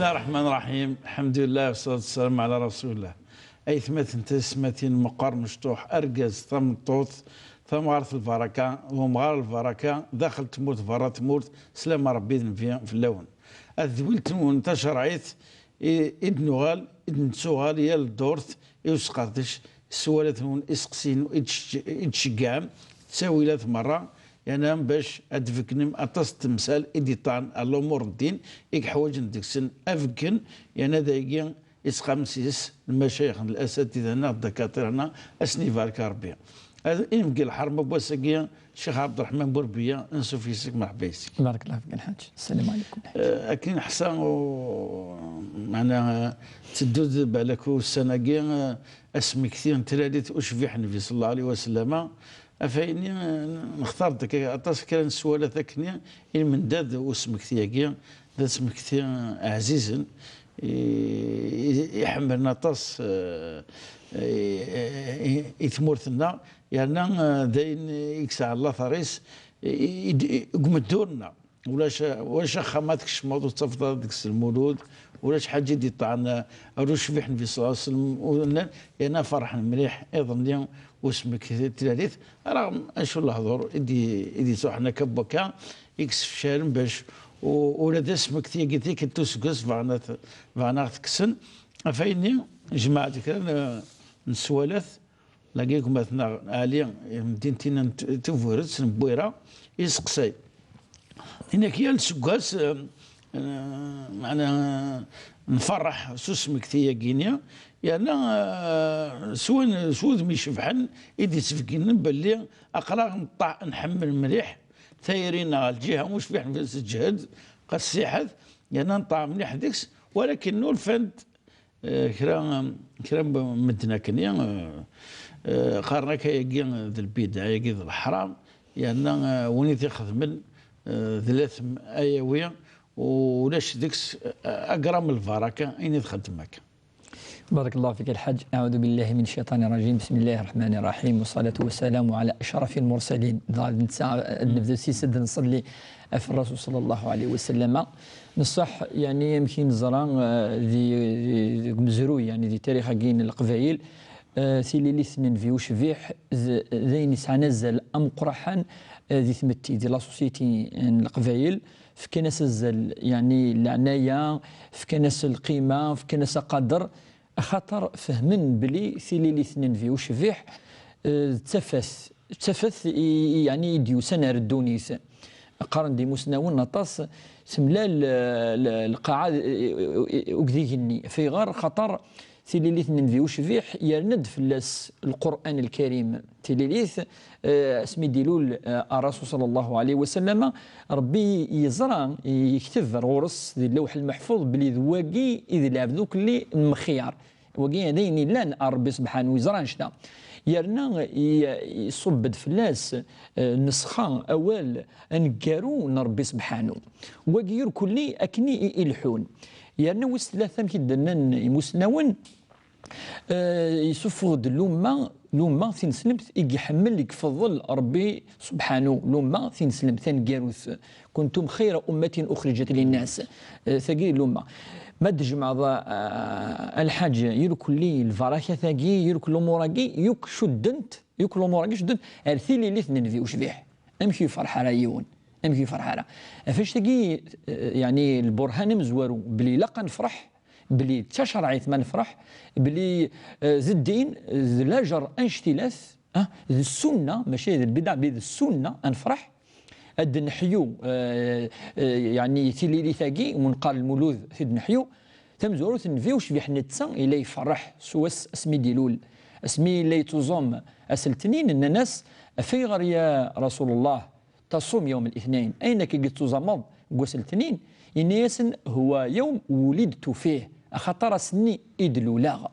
الله الرحمن الرحيم. الحمد لله والصلاة والسلام على رسول الله. أيثمة تسمتين مقر مشطوح أرجز ثمطوط ثمغرة البركة ومغار البركة داخل تموت برا تموت سلام ربي في اللون الذويلت وانتشر عيت ابن غال ابن سوغال يا الدورت يسقطش سوالات اسقسين اتشقام تساويلات مرة ينام باش ادفكنم اتص تمثال اديطان الامور الدين يك حوايج ندكسن افكن يانا دايقين اسقامسيس المشايخ الاساتذه هنا الدكاتره هنا اسنيفال كاربيا هذا يمكن الحرب بوسقيا الشيخ عبد الرحمن بوربيه انسو في سك مرحبا يسك. بارك الله فيك الحاج. السلام عليكم. اكين حسان معناها تدود بالك السنه اسمي كثير تلاليت اشفيح النبي صلى الله عليه وسلم افايني نختار ديك اطاس كان السؤال ذاكني من داد واسمك ثياكيا ذا اسمك ثيا عزيزا يحملنا طاس يثمرتنا يعني داين يكسع الله ثريس يقوم دورنا ولاش خاماتك شموض وتصفط ديك المولود ولاش حاجه دي طعنا روش في النبي صلى الله عليه وسلم انا فرح مليح ايضا اليوم واسمك تلاليث رغم اشو الهضور يدي صحنا كبكا يكسف شارم باش ولاد اسمك تيجي تسقس فانا تكسن فايني جماعه كذا نسوالث لاقيكم مثلا عاليه مدينتنا تفورت بويره يسقسي هناك يا السقاس معناها نفرح سوسمك تيا كينيا يعني سود مي شفحن يدي سفكين باللي اقرا نطع نحمل مليح ثايرين الجهه مش في نفس الجهد قد سيحت يعني نطع مليح ديكس ولكن نور فند كرا مدنا كنيا قارنا كيجي ذا البدع يجي ذا الحرام يعني وني تاخذ من ثلاث ايويه ولاش ديكس اقرا من البركه اين تخدمك. بارك الله فيك الحاج. أعوذ بالله من الشيطان الرجيم. بسم الله الرحمن الرحيم والصلاة والسلام على أشرف المرسلين. نبدا سيد نصلي في الرسول صلى الله عليه وسلم. نصح يعني يمكن زران ذي مزروي يعني ذي تاريخ كين القبائل سيلي الاثنين في وشفيح ذين سعنزل أم قرحان ذي ثمتي ذي لا سوسيتي القبائل في كناس الزل يعني العناية في كناس القيمة في كناس قدر خاطر فهمن بلي ثيلي الاثنين في وشفيح تفث يعني ديو سنة ردونيث قارن دي مسناون نطاس سملال القاعة وكذيكني في غار خطر ثيلي الاثنين في وشفيح يرند في القرآن الكريم تيليليث اسمي ديلول الرسول صلى الله عليه وسلم ربي يزرع يكتب غورس ذي اللوح المحفوظ بلي ذواقي إذ العبدوك اللي مخيار وقي هذين لان ربي سبحانه ويزرع شتا يرنا يصبد فلاس نسخة أول أنكارو ربي سبحانه وقير كلي أكني يلحون يرنا وس ثلاثة كدنا يمسنون يسفغد لوما ثين سلمت يحمل لك فضل ربي سبحانه لوما ثين سلمت ثين جاروث كنتم خير أمة أخرجت للناس ثقيل لوما ما تجمع الحاج يركل لي الفراكة ثقي يركل أموراقي يك شدنت يك الأموراقي شدنت أرثيلي الاثنين في وشبيح أمشي فرحة رايون أمشي فرحة فاش ثقي يعني البرهان مزوارو بلي لقى نفرح بلي تشرعت ما نفرح بلي زدين لاجر انشتلاث السنه ماشي البدع بيد السنه انفرح اد نحيو يعني تيلي ثاقي ومنقال المولود في نحيو تمزورو تنفيوش في حنتسا الى يفرح سواس اسمي ديلول اسمي اللي تزوم اسلتنين ان الناس في غير يا رسول الله تصوم يوم الاثنين اينك قد تزمض قوسلتنين إنيس هو يوم ولدت فيه خطر سني إدلولا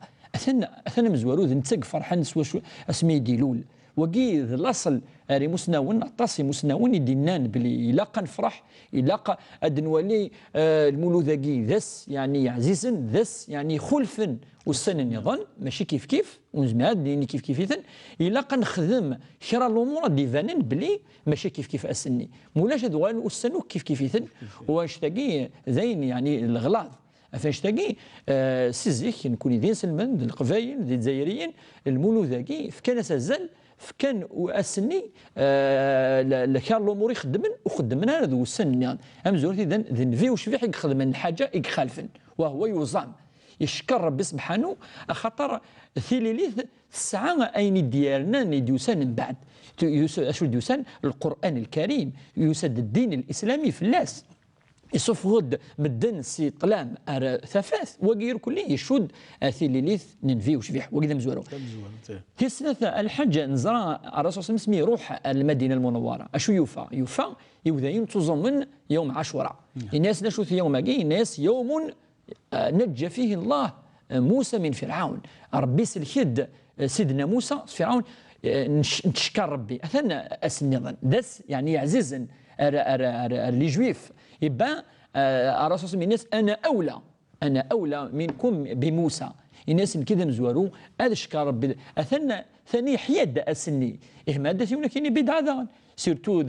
أثنى مزورود نتسق فرحان سوا اسمي ديلول وقي الأصل أري مسناون أطاسي مسناون يدينان بلي يلاقى نفرح يلاقى أدنولي المولوداقي ذس يعني عزيزا ذس يعني خلفا والسن النظام ماشي كيف ونزمعات ديني كيف إذن يلاقى نخدم شرا الأمور ديفانن بلي ماشي كيف أسني مولاش دوان والسنو كيف إذن واش تاقي زين يعني الغلاظ فاش تاقي سيزيك نكون دين سلمان القبايل دي الجزائريين المولود ذاكي فكان سازل فكان اسني كارلو موري خدمنا هذا السن يعني امزور اذا ذنفي وشفيح يخدم الحاجه يخالفن وهو يوزام يشكر ربي سبحانه خاطر ثيليليث الساعه اين ديالنا نديوسان من بعد اشو ديوسان القران الكريم يسد الدين الاسلامي في اللاس يصف غد مدن سي طلام ثفاث وغير كلي يشد ثيليليث ننفي وشفيح وكذا مزورو تسنث الحج نزرع الرسول صلى الله عليه وسلم يروح المدينه المنوره اشو يوفى يبداين تزمن يوم عاشوراء الناس نشوف يوم الناس يوم نجى فيه الله موسى من فرعون ربي سلكد سيدنا موسى فرعون نشكر ربي اثناء النظام داس يعني عزيزا لي جويف يبقى الرسول صلى الله عليه وسلم الناس انا اولى منكم بموسى الناس كذا نزوروا هذا شكر ربي اثناء ثاني حياد اسني اهمال يقول لك اني بدعه سيرتو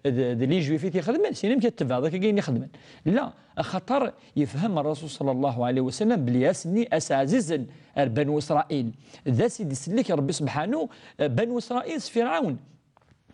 لي جويف تيخدم سينم كيتبع ذاك كاين يخدم لا خطر يفهم الرسول صلى الله عليه وسلم بلي اسني عزيزا بنو اسرائيل ذا سيدي سلك ربي سبحانه بنو اسرائيل فرعون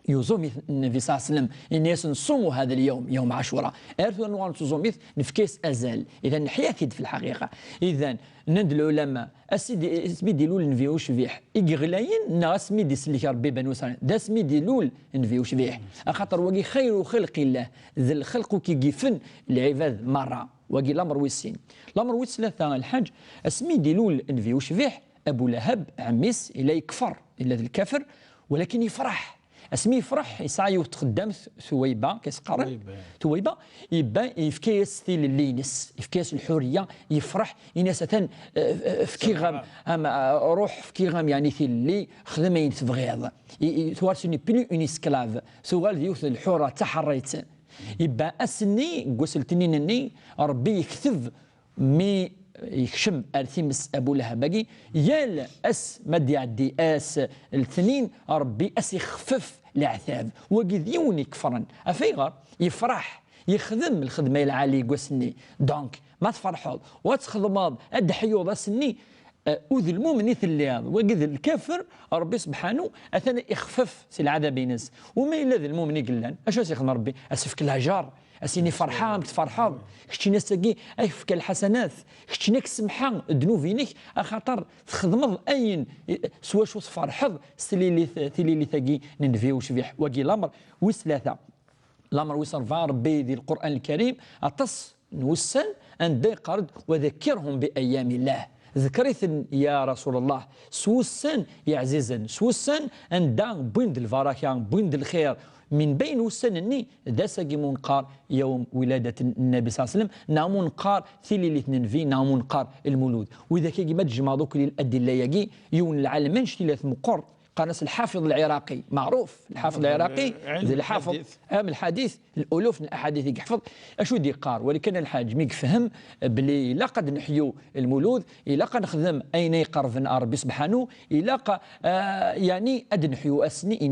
يوزوم النبي صلى الله عليه وسلم الناس نصوموا هذا اليوم يوم عاشوراء ارثوا انوار تزوميث نفكيس ازال اذا حياتي في الحقيقه اذا نند العلماء اسيدي اسمي ديلول نفيوش فيح يغلاين ناس مي ديسلك ربي بنو اسرائيل دا اسمي ديلول نفيوش فيح خاطر وقي خير خلق الله ذا الخلق كي جيفن العباد مره وقي الامر ويسين الامر ويس ثلاثه الحج اسمي ديلول نفيوش فيح ابو لهب عميس الى يكفر الى الكافر ولكن يفرح اسمي يفرح يسعى يتقدم ثويبه كيسقر ثويبه يبان يفكيس ثيل اللينس يفكيس الحريه يفرح يناس فكي غام روح فكي غام يعني ثيل اللي خدمه يتبغيض ثوار سوني بلو اون اسكلاف ثوار ديوث الحره تحريت يبان اسني قسلتني نني ربي يكتب مي يكشم ارثيمس ابو لهب باقي يال اس مد يعدي اس الاثنين ربي اس يخفف العذاب وقد يوني كفرا افيغر يفرح يخدم الخدمه العاليه قسني دونك ما تفرحوا وتخدم اد حيوض اسني اوذ المؤمن اللي وقد الكافر ربي سبحانه اثنى يخفف سي العذاب ينس وما الا المؤمن يقلان اش يخدم ربي اسفك الهجار اسيني فرحان بتفرحان كشتي ناس تاكي ايفك الحسنات كشتي ناك سمحان ذنوبينك خاطر تخدم اين سوا شو تفرحض سليلي ثاقي ننفيو شبيح وقي الامر وثلاثه الامر وصرفا ربي ذي القران الكريم اتص نوسن ان قرد وذكرهم بايام الله ذكريث يا رسول الله سوسن يا عزيزا سوسن ان دان بويند الفراكه بويند الخير من بين وسنني ذا ساقي منقار يوم ولادة النبي صلى الله عليه وسلم نعم منقار ثيلي الاثنين في نعم منقار المولود وإذا كي ما تجمع ذوك الأدلة يجي يون العالم منش ثلاث مقر قناص الحافظ العراقي معروف الحافظ العراقي الحافظ عام الحديث الالوف من الاحاديث يحفظ اشو دي قار ولكن الحاج ميك فهم بلي لا قد نحيو المولود الا قد نخدم اين يقرب ربي سبحانه الا يعني اد نحيو اسني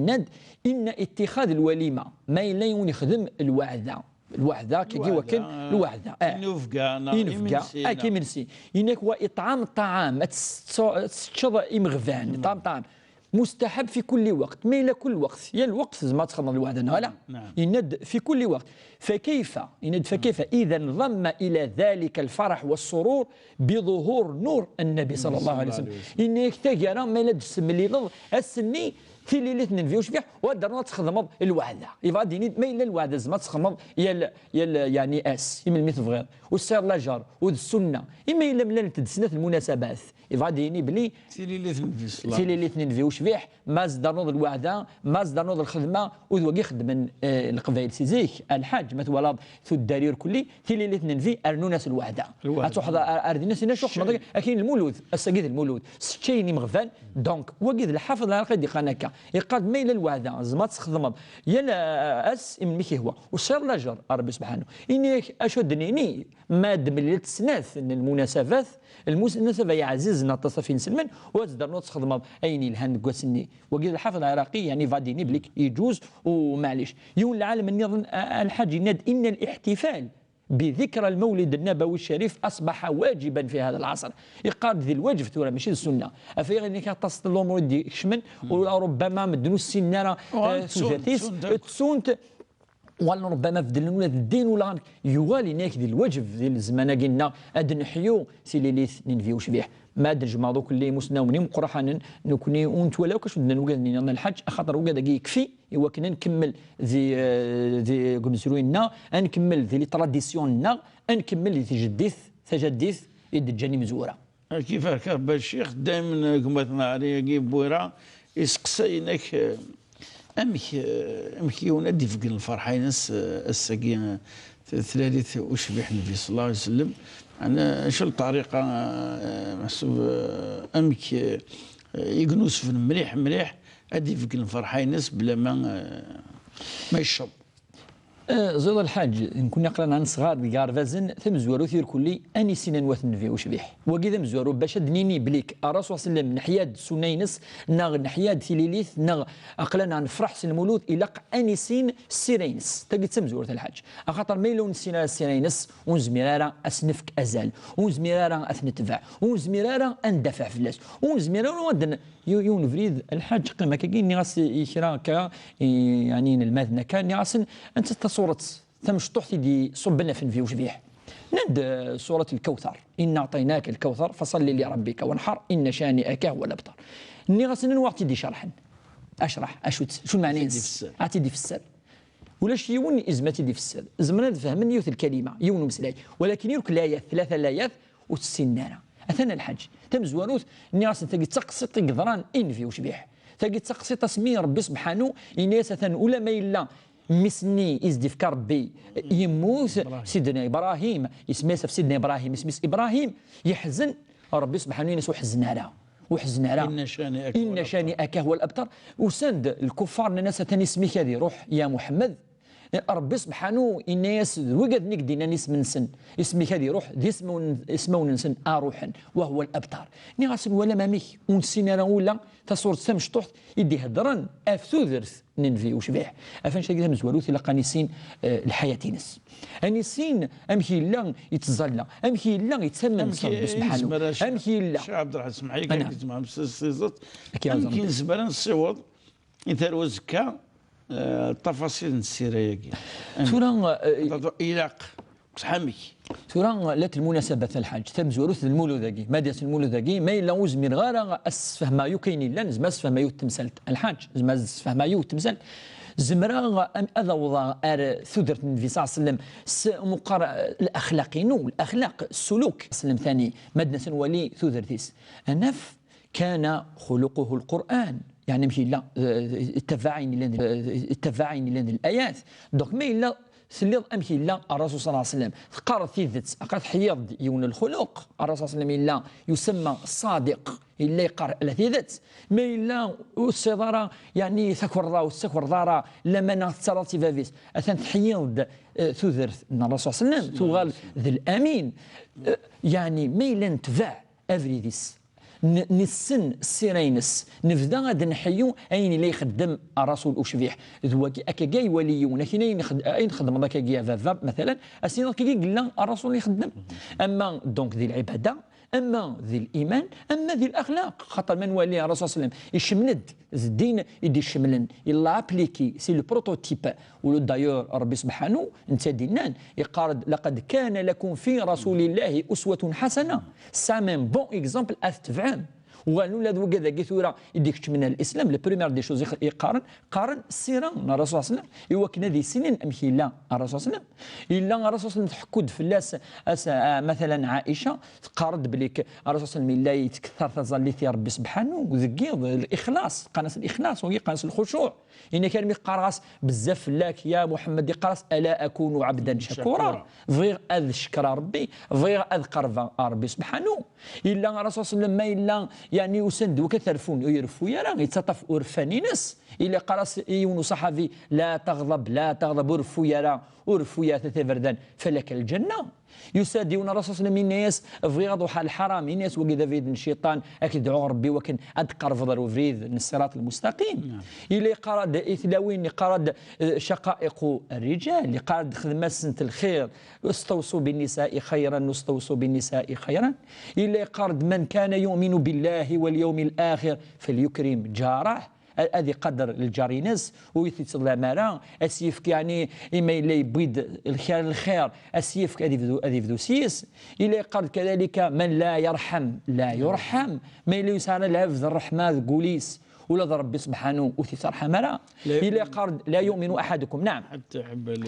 ان اتخاذ الوليمه ما الا يخدم الوعده كيجي وكن الوعده ينفقا كيمنسي انك واطعام الطعام تشض امغفان طعام مستحب في كل وقت ما إلى كل وقت يا الوقت ما تخضر الوعد لا يند في كل وقت فكيف إذا انضم إلى ذلك الفرح والسرور بظهور نور النبي صلى الله عليه وسلم إنك تجرى ما لجسم اللي ضد السني في ليلة ننفيوش فيه ودرنا تخدم الوعدة يفاديني ما إلا الوعدة زعما تخدم يا يعني اس يمل مثل غير والسير لاجار والسنة إما إلا من تدسنات المناسبات يفاديني بلي في ليلة ننفيوش فيه ما زدرنا الوعدة ما زدرنا الخدمة وذوق يخدم القبائل سيزيك الحاج مثلا ثو الدرير كلي في ليلة ننفي أرنوناس الوعدة أتوحد أردنا سنة شوخ أكين المولود السجيد المولود ستشيني مغفان دونك وقيد الحافظ العراقي دي خانكا يقاد ميل الوعدة زمات تخدم يلا اس من ميكي هو وصير لاجر ربي سبحانه اني اشدني ماد من التسناث ان المناسبات يا عزيزنا تصفين سلمان وازدر نوت تخدم ايني الهند قوسني وقيل الحافظ العراقي يعني فاديني بليك يجوز ومعليش يقول العالم النظام الحاج يناد ان الاحتفال بذكرى المولد النبوي الشريف أصبح واجبا في هذا العصر. يقال ذي الواجب ثورة ماشي السنة. أفيغ أنك تصل الأمور دي كشمن وربما مدنو السنة تسونت ولا ربما في الولاد الدين ولا يوالي ناك ذي الوجب ذي الزمان قلنا أد نحيو سيليليث ننفيو شبيح ما درجما دوك اللي مسناوني مقرحا نكوني ونت ولا كاش بدنا نوقد الحج خاطر وقد يكفي ايوا كنا نكمل ذي قمسروينا نكمل ذي لي تراديسيوننا نكمل ذي تجديث يد جاني مزوره. كيف كرب الشيخ دائما قمتنا عليه كيب بويرا يسقسينك امك يونادي في الفرحه ناس الساقي ثلاثه وشبيح النبي صلى الله عليه وسلم. أنا شو الطريقة محسوب أمك يقنوس في مليح أدي في الفرحة ينس بلا ما يشرب. زيد الحاج نكون نقرا عن صغار ديال فازن ثم زوارو ثير كلي اني سنان واثن في وشبيح وكذا مزوارو باش دنيني بليك الرسول صلى الله عليه وسلم نحياد سنينس ناغ نحياد ثليليث ناغ اقلنا نفرح سن المولود الى انيسين سيرينس تلقى تمزور الحاج خاطر ميلون سينا سيرينس ونزميرارا اسنفك ازال ونزميرارا اثنتبع ونزميرارا اندفع فلاس ونزميرارا ودن يون فريد الحاج قيمه كاين غاس يشرا كا يعني الماذنه كان غاس انت صورة ثمشطوح دي صبنا في وشبيح ند سورة الكوثر إن أعطيناك الكوثر فصل لربك وانحر إن شانئك هو الأبتر. إني غسن وقت دي شرحا أشرح أشوت شو المعنى أعطي دي في السر ولا شي يون إزمتي دي في السر زمنا فهمني يوث الكلمة يون مسلاي ولكن يرك الآيات 3 آيات وتسنانا أثنى الحج تم زواروث إني غسن تجي تقصي قدران إن في وشبيح تجي تقصي تسمي ربي سبحانه إني أثنى أولى ما إلا مسني إزدف ربي يموت سيدنا إبراهيم اسمه سيدنا إبراهيم اسمه إبراهيم يحزن ربي سبحانه ينسو حزنا له إن شانئك هو الأبتر وسند الكفار الناس تاني اسمك هذه روح يا محمد ربي سبحانه الناس وقد نقدينا نسم نسن اسمك هذه روح دي اسمه نسن روحا وهو الابتر نغاسل ولا مامي ونسينا ولا تصور سمشطوح يدي هدران افتو درث ننفي وشبيح افان شاكي مزوالوث الى قانيسين الحياتينس انيسين امشي لا يتزلى امشي لا يتسمى ربي سبحانه امشي لا شيخ عبد الرحمن اسمح لي كنسمع مسيزات يمكن زباله نصيوض يثار وزكا التفاصيل السيريه تورا إلاق صحامي تورا لات المناسبة الحاج تم زوروث المولوداكي مادية المولوداكي ما إلا وزمير غارة أسفه ما يكين إلا زما أسفه ما يتمثل الحاج زما أسفه ما يتمثل زمرا أذا وضع ثدرة النبي صلى الله عليه وسلم مقار الأخلاقين الأخلاق السلوك سلم ثاني مدنة ولي ثدرتيس النف كان خلقه القرآن يعني مشي لا التفاعين لان الايات دونك ما الا سليض امشي لا الرسول صلى الله عليه وسلم قرر ثيثت قد حيض يون الخلق الرسول صلى الله عليه وسلم الا يسمى صادق الا يقرا ثيثت ما الا الصداره يعني ثكر والسكر دارا لما نتصرف فافيس اثن حيض ثثرت الرسول صلى الله عليه وسلم تغال ذي الامين يعني ما الا نتبع افريديس نسن السيرينس نفدا غادي نحيو اين اللي يخدم الرسول وشبيح ذوكي اكاكاي وليون لكن اين خدم ذاك كيا فافا مثلا اسينا كي قلنا الرسول يخدم اما دونك ذي العباده اما ذي الايمان اما ذي الاخلاق خاطر من ولي الرسول صلى الله عليه وسلم يشملد الدين يدي الشملن يلا ابليكي سي لو بروتوتيب ولو دايور ربي سبحانه انت دينان يقارد لقد كان لكم في رسول الله اسوه حسنه سا ميم بون اكزامبل استفعام وقالوا لا ذوك كذا كثورة يديك من الاسلام لو بريمير دي شوز قارن السيره الرسول صلى الله عليه وسلم ايوا كنا ذي سنين امشي لا الرسول صلى الله عليه وسلم الا الرسول صلى الله عليه وسلم تحكد فلاس مثلا عائشه تقارد بليك الرسول صلى الله عليه وسلم لا يتكثر تظل في ربي سبحانه وذكيض الاخلاص قناص الاخلاص وهي قناص الخشوع إن كان يقراص بزاف لك يا محمد يقراص الا اكون عبدا شكورا فيغ اذ شكر ربي فيغ اذ قرب ربي سبحانه الا الرسول صلى الله عليه وسلم ما الا يعني يسند وكثرفون يرفو يا راه يتسطف ورفاني ناس الا قراص يونو صحابي لا تغضب ورفو يا راه ورفو يا ثلاثه فردان فلك الجنه يسادون الرسول صلى الله عليه وسلم الناس في غضوح الحرام الناس وكذا في الشيطان اكيد دعوا ربي وكان ادقر فضل وفريد الصراط المستقيم الى قرد اثلاوين قرد شقائق الرجال اللي قرد خدمه سنه الخير استوصوا بالنساء خيرا استوصوا بالنساء خيرا الى قرد من كان يؤمن بالله واليوم الاخر فليكرم جاره هذه قدر الجارينس ويثيت الاماره اسيفك يعني اما الا يبيد الخير اسيفك هذه فدوسيس الى قال كذلك من لا يرحم لا يرحم ما الا يسار العفذ الرحمه قوليس ولا ربي سبحانه وثيت رحمه الى قال لا يؤمن احدكم نعم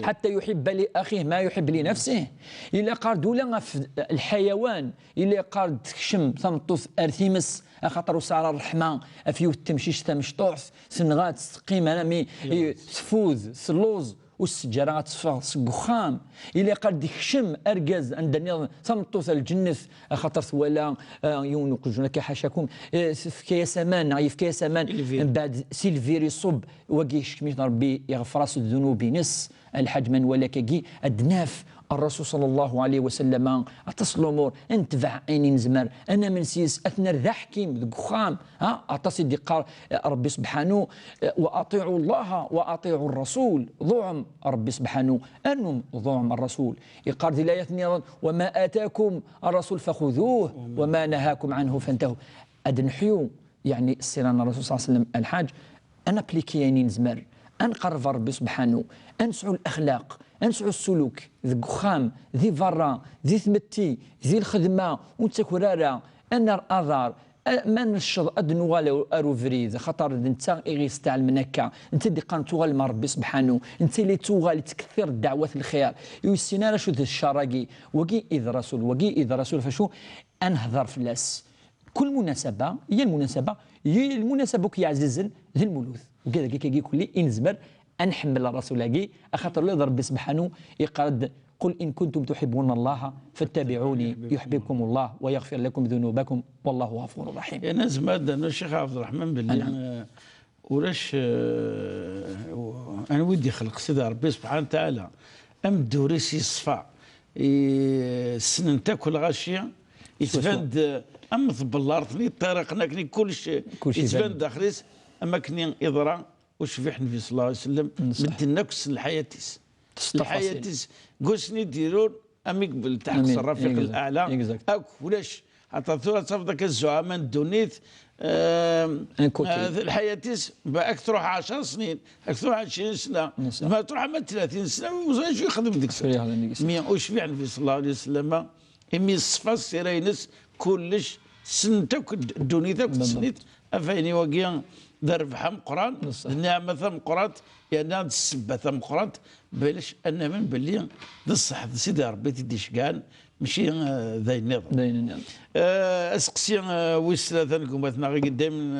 حتى يحب لاخيه ما يحب لنفسه الى قال دولا الحيوان الى قال تكشم ثمطوث ارثيمس خاطر سار الرحمه افيو التمشيش تمشطوح سنغات سقيم انا مي تفوز سلوز والسجاره تصفى سقخام الى قال ديك شم ارجاز عندنا تمطوث الجنث خاطر ولا يونق جنك حاشاكم في سمان في سمان من بعد سيلفيري صب وكيش كميت ربي يغفر الذنوب نس الحج من ولا كي ادناف الرسول صلى الله عليه وسلم اتصل الامور انتفع عيني نزمر انا من سيس اثنى ذا حكيم ذا خام اتصل دقار ربي سبحانه واطيعوا الله واطيعوا الرسول ضعم ربي سبحانه انهم ضعم الرسول يقال ذي الايه وما اتاكم الرسول فخذوه وما نهاكم عنه فانتهوا ادنحيو يعني السيران الرسول صلى الله عليه وسلم الحاج انا بليكياني نزمر انقرب ربي سبحانه انسعوا الاخلاق انسعوا السلوك ذي قخام ذي فرا ذي ثمتي ذي الخدمه ونتكرارا انا الاذار ما نشض ادنوال ارو فريد خاطر انت غيس تاع المنكه انت اللي قان توغال مع ربي سبحانه انت اللي توغال تكثر الدعوه الخير يسينا شو الشراقي وكي اذ رسول وكي اذ رسول فشو انهضر فلاس كل مناسبه هي المناسبه كي يعززن ذي المولود وكذا كي كل انزمر أنحمل الرسول أخاطر الله ربي سبحانه يقرد قل إن كنتم تحبون الله فاتبعوني يحببكم الله ويغفر لكم ذنوبكم والله غفور رحيم. أنا زماد أنا الشيخ عبد الرحمن بالله ولاش أنا ودي خلق سيدي ربي سبحانه وتعالى أم دوريسي الصفا السنن تاكل غاشية يتفند أم ضب الأرض طريقنا كل شيء يتفند داخليس أما كني إضرا وشفيح النبي صلى الله عليه وسلم مدناكس الحياتيس الحياتيس قوسني ديرون امي قبل تحت الرفيق الاعلى اك ولاش حتى ثورة صفدك الزعماء دونيت الحياتيس اكثر 10 سنين اكثر 20 سنه ما تروح ما 30 سنه وزاج يخدم ديك السنه وشفيح النبي صلى الله عليه وسلم امي الصفا سيرينس كلش سنتك دونيتك سنيت افيني وقيان ضرب حم قران النعمة ثم قرات يعني السبة ثم قرات بلاش أنا من بلي ذا الصح سيدي ربي تدي شقان ماشي ذا النظام اسقسي ويس ثانكم مثلا غير قدام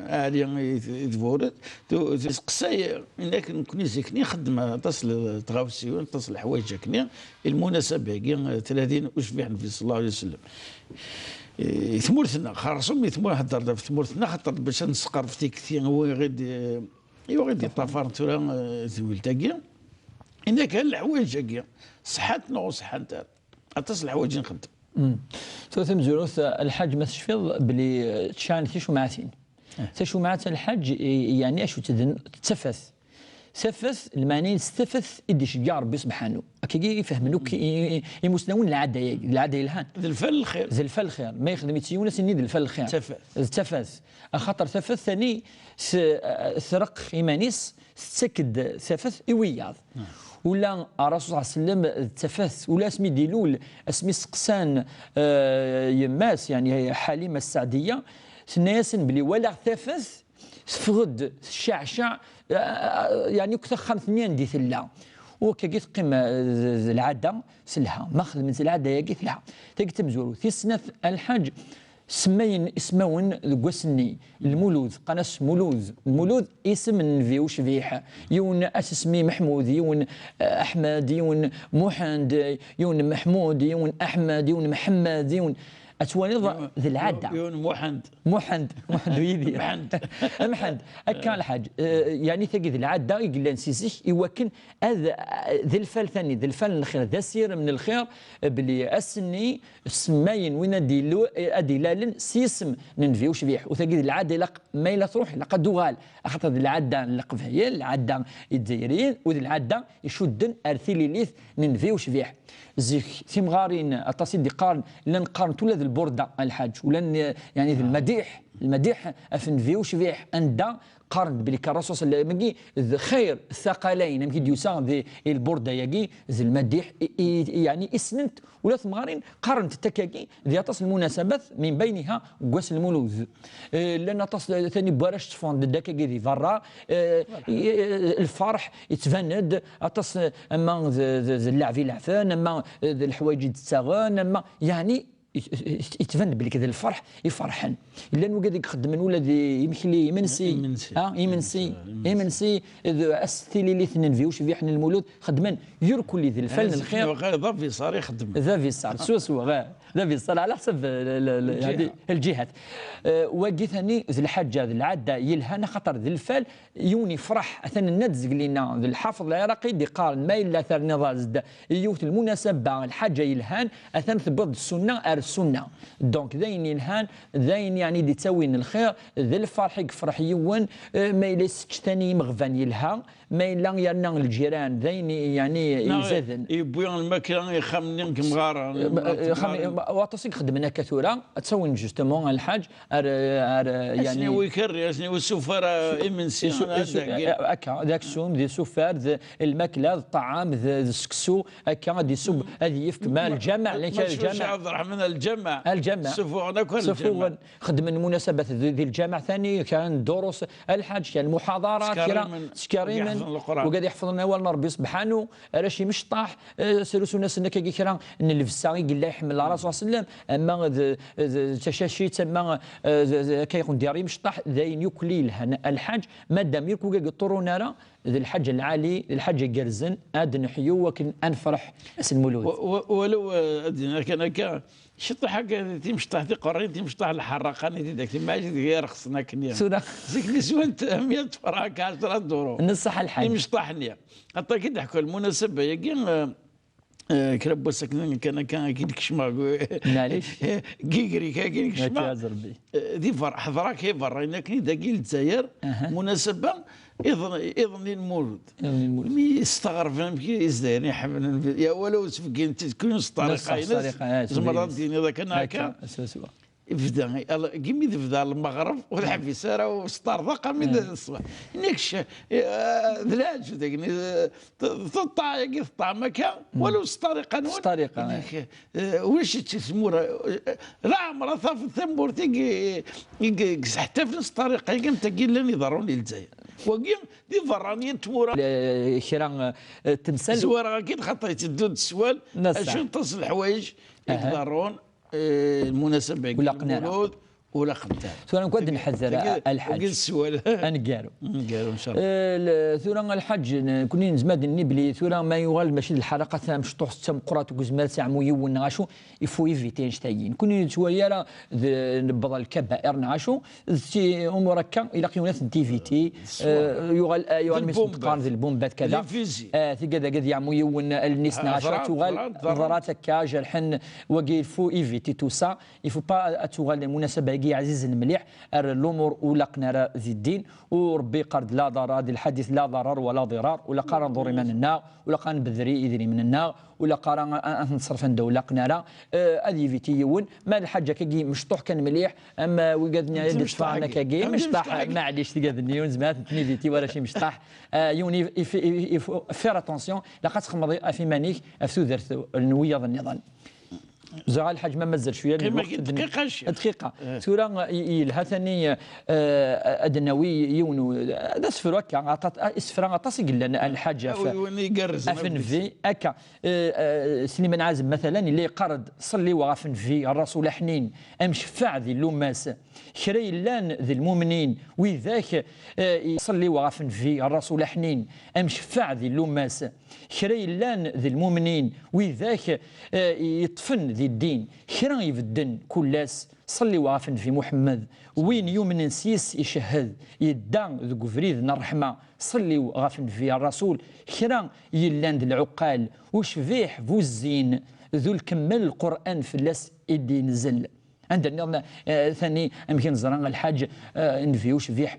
عاليا يتفورد اسقسي انك نكوني زيكني خدمه تصل تغاوسيون تصل حوايج كني المناسبه كي 30 وشبيح النبي صلى الله عليه وسلم ثمورتنا خرصهم يثمور هدر في ثمورتنا خاطر باش نسقر في كثير هو غير طفار ترى زويل تاكيا إن كان الحوايج كاع صحتنا وصحة نتاع اتصل الحوايج نخدم. ثم زروث الحاج ما تشفيض بلي تشان ثيشو معاتين. ثيشو معات الحاج يعني اشو تتفث. سفث المعني استفث إديش جار ربي سبحانه كي يفهمنو كي يمسنون العاده الهان ذي الفل الخير ذي الفل الخير ما يخدم يتيونا سني ذي الفل الخير تفث خاطر تفث ثاني ثرق ايمانيس تسكد ثفث ايوياض ولا الرسول صلى الله عليه وسلم تفث ولا اسمي ديلول اسمي سقسان يماس يعني حليمه السعديه سناسن بلي ولا ثفث فغد الشعشع يعني اكثر 500 دي ثلا وكي تقيم العاده سلها ماخذ من العاده يا قيت لها تكتب زورو في سنه الحاج سمين اسمون قسني المولود قناس مولود المولود اسم في وشفيح يون اسمي محمود يون احمد يون محمد يون محمود يون احمد يون محمد يون اتواني ذي العاده محند ويدي محند كان الحاج يعني تجد العاده يقول نسيسك يوكن ذي الفال ثاني ذي الفال الخير ذا سير من الخير بلي اسني سماين وين ديلال سيسم ننفيو شبيح وتجد العاده لق ما الا تروح لقد دوغال خاطر العاده لقف هي العاده الجزائريين وذي العاده يشدن ارثيلي ليث ننفيو شبيح زيك تيمغارين اتصل دي قارن لن قارن تولا ذي البورده الحاج ولن يعني ذي المديح افن فيو شبيح اندا قارن بلي كراسوس مكي خير الثقلين مكي ديوسا ذي البورده ياكي ذي المديح يعني اسننت ولا ثمغارين قارنت التكاكي ذي تصل المناسبات من بينها قواس المولود لان تصل ثاني باراش تفوند داكاكي ذي فرا الفرح يتفند تصل اما اللعب يلعفان اما الحوايج يتساغن اما يعني يتفند بلي كذا الفرح يفرحن الا نو قاعد يخدم ولا يمشي يمنسي استيلي لي ثنين فيوش في حنا المولود خدمان يركل لي ذي الفن الخير ذا في صار يخدم ذا في صار سوسو ذا في صار على حسب هذه الجهات واقي ثاني ذي الحاجه ذي العاده يلهانا خاطر ذي الفال يوني فرح اثن الندز لنا ذي الحافظ العراقي دي قارن ما الا ثار نضال زد يوت المناسبه الحاجه يلهان اثن ثبت السنه السنه دونك ذاين يلهان ذاين يعني دي تسوين الخير ذي الفرح يفرح يون ما يلسش ثاني مغفان يلها ما إلا يرنا الجيران ذاين يعني يزادن يبويون الماكله يخمنين كمغاره واتصل خدمنا كثوره تسوين جوستومون الحاج يعني شنو يكري شنو السفر امنسي هكا ذاك السوم ذي سفر الماكله الطعام ذي السكسو هكا دي سب هذه يفك مال الجمع اللي كان الجمع عبد الرحمن الجمع سفونا كل خدم المناسبات ذي الجامع ثاني كان دروس الحاج كان محاضرات كان سكريمن وقاعد يحفظ لنا اول ربي سبحانه راشي مشطاح سلسو ناس انك كي كرا ان الفساغي قال لا يحمل الرسول صلى الله عليه وسلم اما تشاشي تما كيكون دياري مشطاح ذاين يكليل الحاج مادام يركو قطروا نارا ذي الحج العالي الحج قرزن ادن حيو وكن انفرح اسم المولود ولو ادنا كان شط حاجه تمشطح دي قرين تمشطح الحرقاني دي داك ما غير رخصنا كنيا زيك نسوان 100 فراك 10 دورو نصح الحج تمشطحني حتى كي نحكوا المناسبه يا كربو ساكنين كان اكيد كشما معليش كيكري كاين كشما دي فرح حضراك هي برا انك داكي الجزائر مناسبه اذن المولود مي يستغرب كي يزدهر يحمل يا ولو سفكين تكون الطريقه زمرات ديني ذاك هكا يفدا كيما يفدا المغرب والحب يسارة وستار ذاك من الصباح نكش ذلاج داك تطع يقطع مكان ولو ستار قانون طريقه واش تسمور لا عمرها ثاف الثمبور تيجي حتى في نفس الطريقه قام تقول لي ضروني للجزائر وقيم دي فرانية تمورا شيران تمثال زوار اكيد خطيت الدود السوال اشو تصل الحوايج يقدرون المناسبة ولا قناعة ولا خمتان ثورا نقعد نحذر الحج السؤال انقارو ان شاء الله ثورا الحج كوني نزماد النبلي ثورا ما يغال ماشي الحلقه ثام مشطوح تم قرات وكزمال ساع مويو نعاشو يفو يفيتين شتايين كوني شويه نبض الكبائر نعاشو امور هكا الى قيونات دي في تي يغال مش تقارن ذي البومبات كذا في كذا قد يعمو يون الناس نعاشو تغال نظرات هكا جرحن وكي يفو يفيتي تو سا يفو با تغال المناسبه عزيز المليح الامور ولا قناره ذي الدين وربي قرد لا ضرر هذا الحديث لا ضرر ولا ضرار ولا قارن ضري من النار ولا قارن بذري يدري من النار ولا قارن نصرف دوله قناره هذه فيتيون ما الحاجه كي مشطوح كان مليح اما وقدنا دفعنا كي مشطاح معليش تقادني ونزمات فيتي ولا شي مشطاح يوني فير اتونسيون لقد خمضي في مانيك افسو درت النويه النظام زعل الحاج ما مازال شويه دقيقه سوره يلها ثاني ادنوي يونو هذا سفر هكا عطات سفر عطاس قلنا الحاج افن في هكا سليمان عازم مثلا اللي قرض صلي وغفن في الرسول حنين ام شفاع ذي اللوماس شري لان ذي المؤمنين وذاك يصلي وغفن في الرسول حنين ام شفاع ذي اللوماس كرا يلان ذي المؤمنين وذاك يطفن ذي الدين كرا يبدن كلاس صلي وغافن في محمد وين يوم نسيس يشهد يدان ذو فريد الرحمة صلي وغافن في الرسول كرا يلان ذي العقال وشفيح بوزين ذو الكمال القرآن في اللاس إدي نزل عندنا ثاني يمكن زران الحاج نفيو شفيح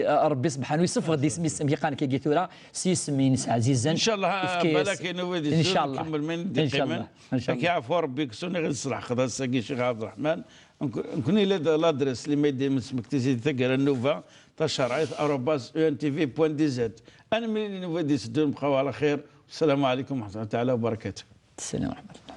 ربي سبحانه يصفغ دي سمي سمي قال كي ثورا سي سمي عزيزا ان شاء الله بالك نوفي ان شاء الله نكمل من ان شاء الله ان شاء الله كيعرفوا ربي كسوني غير الصراحه خذا الساقي الشيخ عبد الرحمن نكون الى لادريس اللي ما يدير من سمك تيزيد ثقل النوفا تشرعيت @un.tv.dz انا من نوفي دي سدون بقاو على خير والسلام عليكم ورحمه الله تعالى وبركاته. السلام ورحمه الله.